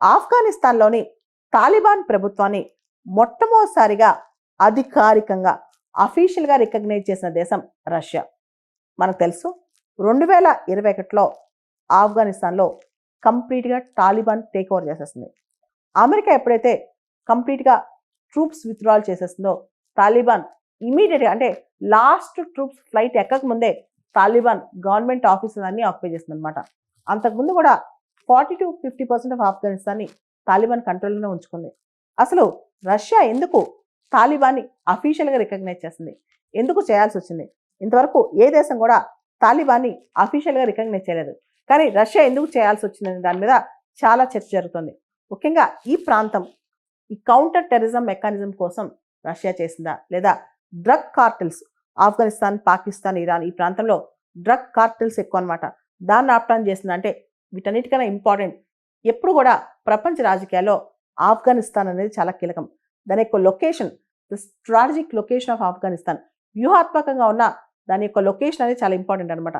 ఆఫ్ఘనిస్తాన్లోని Taliban ప్రభుత్వాన్ని మొట్టమొదటిసారిగా అధికారికంగా అఫీషియల్గా రికగ్నైజ్ చేసిన దేశం రష్యా. మనకు తెలుసు 2021లో ఆఫ్ఘనిస్తాన్లో కంప్లీట్గా తాలిబాన్ టేక్ ఓవర్ చేసేస్తుంది. అమెరికా ఎప్పుడైతే కంప్లీట్గా ట్రూప్స్ విత్డ్రాల్ చేసేస్తుందో తాలిబాన్ ఇమీడియట్గా అంటే లాస్ట్ ట్రూప్స్ ఫ్లైట్ ఎక్కకముందే తాలిబాన్ గవర్నమెంట్ ఆఫీసెస్ అన్ని ఆక్యుపై చేస్తుంది అనమాట. అంతకుముందు కూడా 40-50% ఆఫ్ ఆఫ్ఘనిస్తాన్ని తాలిబాన్ కంట్రోల్లోనే ఉంచుకుంది. అసలు రష్యా ఎందుకు తాలిబాన్ని అఫీషియల్గా రికగ్నైజ్ చేస్తుంది? ఎందుకు చేయాల్సి వచ్చింది? ఇంతవరకు ఏ దేశం కూడా తాలిబాన్ని అఫీషియల్గా రికగ్నైజ్ చేయలేదు. కానీ రష్యా ఎందుకు చేయాల్సి వచ్చిందని దాని మీద చాలా చర్చ జరుగుతుంది. ముఖ్యంగా ఈ ప్రాంతం ఈ కౌంటర్ టెర్రరిజం మెకానిజం కోసం రష్యా చేసిందా, లేదా drug cartels Afghanistan, Pakistan, Iran ఈ ప్రాంతంలో డ్రగ్ కార్టెల్స్ ఎక్కువ అనమాట, దాన్ని ఆపటాన్ని చేసిందా అంటే వీటన్నిటికన్నా ఇంపార్టెంట్ ఎప్పుడు కూడా ప్రపంచ రాజకీయాల్లో ఆఫ్ఘనిస్తాన్ అనేది చాలా కీలకం. దాని యొక్క location, the strategic location of Afghanistan, వ్యూహాత్మకంగా ఉన్న దాని యొక్క లొకేషన్ అనేది చాలా ఇంపార్టెంట్ అనమాట.